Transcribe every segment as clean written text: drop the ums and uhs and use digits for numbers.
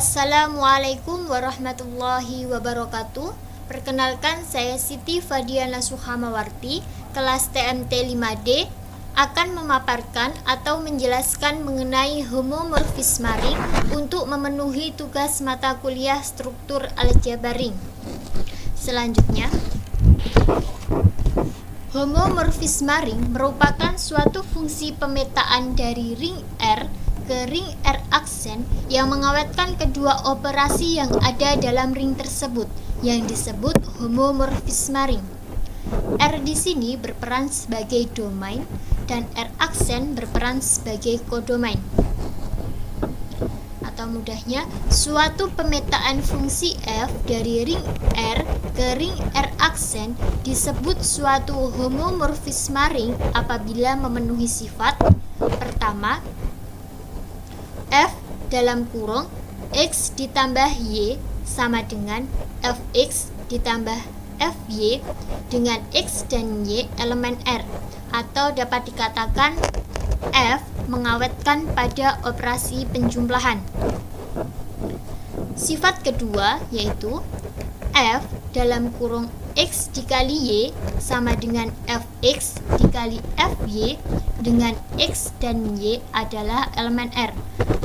Assalamualaikum warahmatullahi wabarakatuh. Perkenalkan, saya Siti Fadiana Suhamawarti, kelas TMT 5D, akan memaparkan atau menjelaskan mengenai homomorfisme ring untuk memenuhi tugas mata kuliah struktur aljabar ring. Selanjutnya, homomorfisme ring merupakan suatu fungsi pemetaan dari ring R ke ring R aksen yang mengawetkan kedua operasi yang ada dalam ring tersebut, yang disebut homomorfisme ring. R di sini berperan sebagai domain dan R aksen berperan sebagai kodomain. Atau mudahnya, suatu pemetaan fungsi f dari ring R ke ring R aksen disebut suatu homomorfisme ring apabila memenuhi sifat pertama, f dalam kurung x ditambah y sama dengan fx ditambah fy dengan x dan y elemen R, atau dapat dikatakan f mengawetkan pada operasi penjumlahan. Sifat kedua yaitu f dalam kurung x dikali y sama dengan fx dikali fy dengan x dan y adalah elemen R,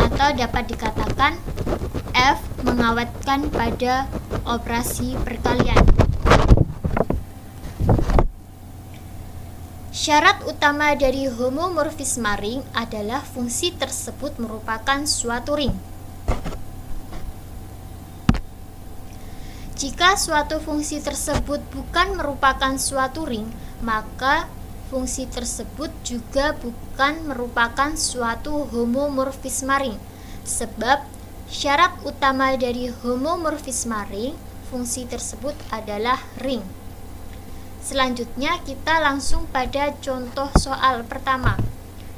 atau dapat dikatakan f mengawetkan pada operasi perkalian. Syarat utama dari homomorfisme ring adalah fungsi tersebut merupakan suatu ring. Jika suatu fungsi tersebut bukan merupakan suatu ring, maka fungsi tersebut juga bukan merupakan suatu homomorfisme ring. Sebab syarat utama dari homomorfisme ring, fungsi tersebut adalah ring. Selanjutnya kita langsung pada contoh soal pertama,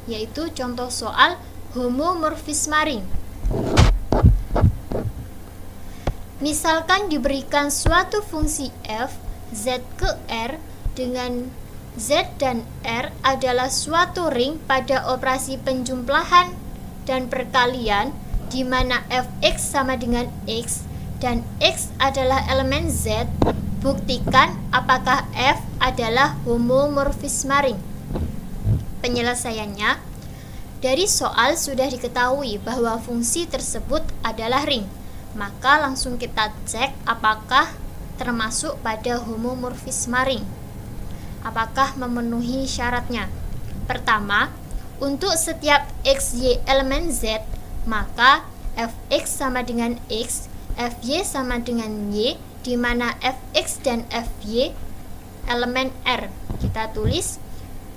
yaitu contoh soal homomorfisme ring. Misalkan diberikan suatu fungsi f z ke r dengan z dan r adalah suatu ring pada operasi penjumlahan dan perkalian, di mana fx sama dengan x dan x adalah elemen z. Buktikan apakah f adalah homomorfisme ring. Penyelesaiannya, dari soal sudah diketahui bahwa fungsi tersebut adalah ring, maka langsung kita cek apakah termasuk pada homomorfisme ring. Apakah memenuhi syaratnya? Pertama, untuk setiap xy elemen z, maka fx sama dengan x, fy sama dengan y, di mana fx dan fy elemen R. Kita tulis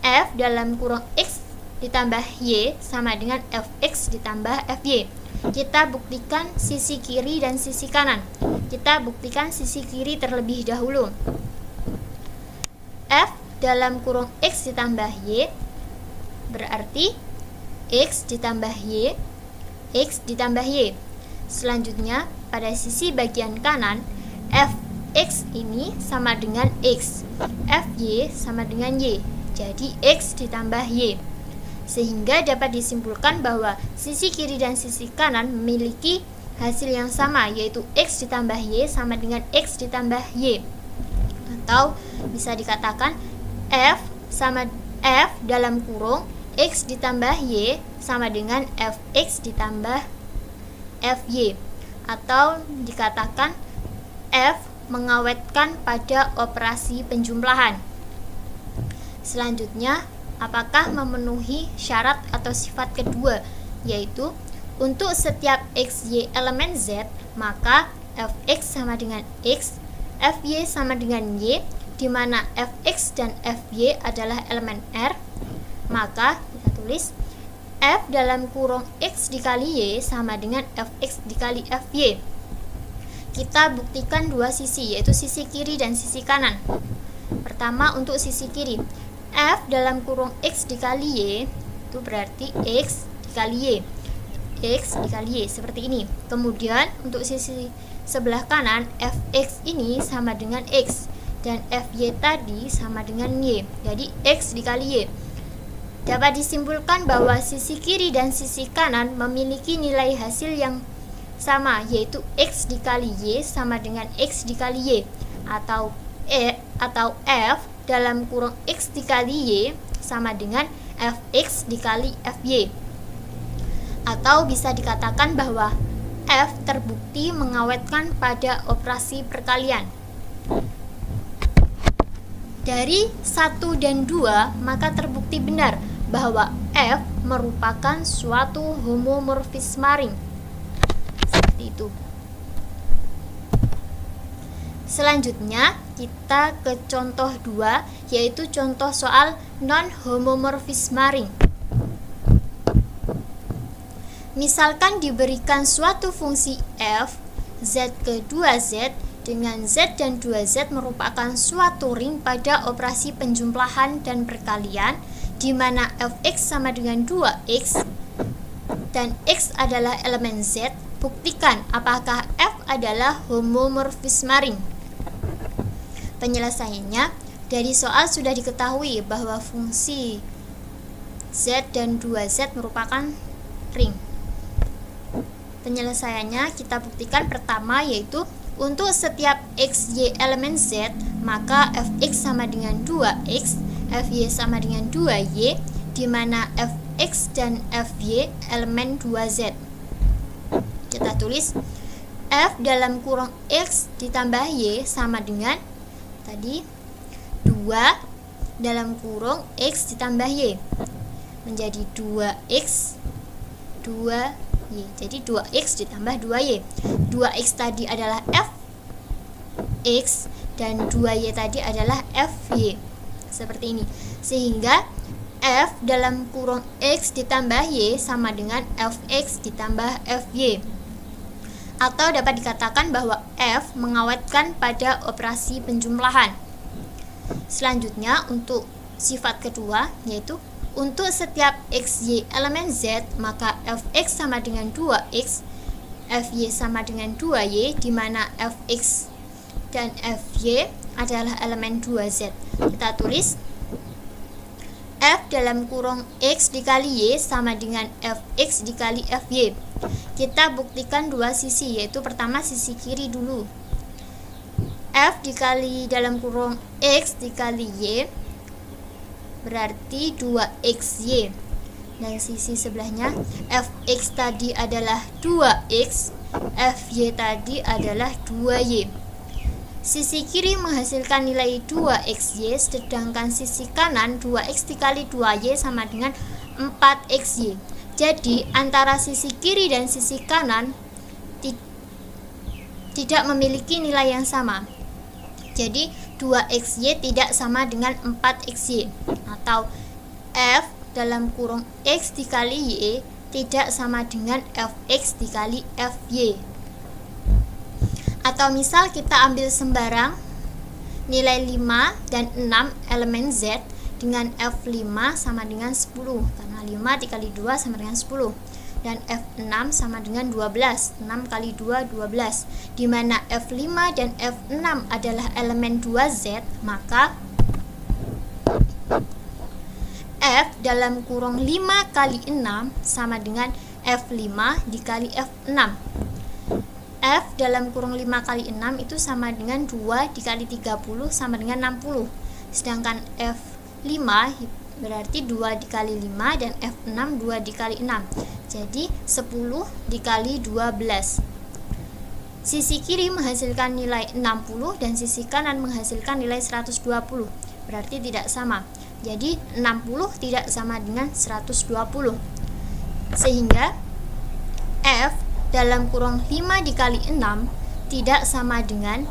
f dalam kurung x ditambah y sama dengan fx ditambah fy. Kita buktikan sisi kiri dan sisi kanan. Kita buktikan sisi kiri terlebih dahulu. F dalam kurung x ditambah y berarti x ditambah y, x ditambah y. Selanjutnya, pada sisi bagian kanan, fx ini sama dengan x, fy sama dengan y. Jadi x ditambah y. Sehingga dapat disimpulkan bahwa sisi kiri dan sisi kanan memiliki hasil yang sama, yaitu x ditambah y sama dengan x ditambah y. Atau bisa dikatakan f dalam kurung x ditambah y sama dengan fx ditambah fy. Atau dikatakan f mengawetkan pada operasi penjumlahan. Selanjutnya, apakah memenuhi syarat atau sifat kedua, yaitu untuk setiap xy elemen z, maka fx sama dengan x, fy sama dengan y, di mana fx dan fy adalah elemen R, maka kita tulis f dalam kurung x dikali y sama dengan fx dikali fy. Kita buktikan dua sisi, yaitu sisi kiri dan sisi kanan. Pertama, untuk sisi kiri, f dalam kurung x dikali y itu berarti x dikali y, x dikali y seperti ini. Kemudian untuk sisi sebelah kanan, fx ini sama dengan x dan fy tadi sama dengan y, jadi x dikali y. Dapat disimpulkan bahwa sisi kiri dan sisi kanan memiliki nilai hasil yang sama, yaitu X dikali Y sama dengan X dikali Y, atau F dalam kurung X dikali Y sama dengan Fx dikali Fy. Atau bisa dikatakan bahwa F terbukti mengawetkan pada operasi perkalian. Dari 1 dan 2, maka terbukti benar bahwa F merupakan suatu homomorfisme ring. Seperti itu. Selanjutnya, kita ke contoh 2, yaitu contoh soal non-homomorfisme ring. Misalkan diberikan suatu fungsi f, z ke 2z, dengan z dan 2z merupakan suatu ring pada operasi penjumlahan dan perkalian, di mana fx sama dengan 2x, dan x adalah elemen z. Buktikan apakah f adalah homomorfisme ring. Penyelesaiannya, dari soal sudah diketahui bahwa fungsi z dan 2z merupakan ring. Penyelesaiannya kita buktikan pertama, yaitu untuk setiap xy elemen z, maka fx sama dengan 2x, fy sama dengan 2y, di mana fx dan fy elemen 2z. Kita tulis f dalam kurung x ditambah y sama dengan tadi 2 dalam kurung x ditambah y, menjadi 2x 2y. Jadi 2x ditambah 2y. 2x tadi adalah fx dan 2y tadi adalah fy. Seperti ini. Sehingga f dalam kurung x ditambah y sama dengan fx ditambah fy. Atau dapat dikatakan bahwa f mengawetkan pada operasi penjumlahan. Selanjutnya, untuk sifat kedua, yaitu untuk setiap xy elemen z, maka fx sama dengan 2x, fy sama dengan 2y, di mana fx dan fy adalah elemen 2z. Kita tulis f dalam kurung x dikali y sama dengan fx dikali fy. Kita buktikan dua sisi, yaitu pertama sisi kiri dulu. F dikali dalam kurung x dikali y berarti 2xy, dan sisi sebelahnya fx tadi adalah 2x, fy tadi adalah 2y. Sisi kiri menghasilkan nilai 2xy, sedangkan sisi kanan 2x dikali 2y sama dengan 4xy. Jadi antara sisi kiri dan sisi kanan tidak memiliki nilai yang sama. Jadi 2xy tidak sama dengan 4xy, atau f dalam kurung x dikali y tidak sama dengan fx dikali fy. Atau misal kita ambil sembarang nilai 5 dan 6 elemen z dengan f5 sama dengan 10, karena 5 dikali 2 sama dengan 10, dan F6 sama dengan 12, 6 kali 2, 12, di mana F5 dan F6 adalah elemen 2Z, maka F dalam kurung 5 kali 6 sama dengan F5 dikali F6. F dalam kurung 5 kali 6 itu sama dengan 2 dikali 30 sama dengan 60, sedangkan F5 berarti 2 dikali 5 dan F6 2 dikali 6. Jadi 10 dikali 12. Sisi kiri menghasilkan nilai 60 dan sisi kanan menghasilkan nilai 120. Berarti tidak sama. Jadi 60 tidak sama dengan 120. Sehingga F dalam kurung 5 dikali 6 tidak sama dengan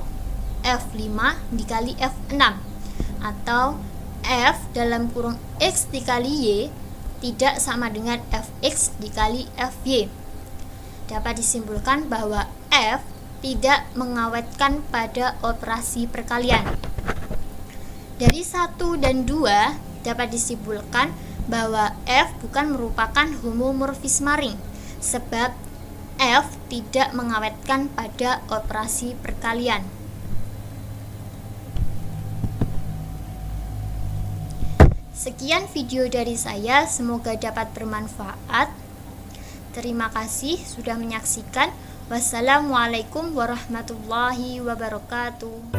F5 dikali F6, atau F dalam kurung X dikali Y tidak sama dengan Fx dikali Fy. Dapat disimpulkan bahwa F tidak mengawetkan pada operasi perkalian. Dari 1 dan 2 dapat disimpulkan bahwa F bukan merupakan homomorfisme ring, sebab F tidak mengawetkan pada operasi perkalian. Sekian video dari saya, semoga dapat bermanfaat. Terima kasih sudah menyaksikan. Wassalamualaikum warahmatullahi wabarakatuh.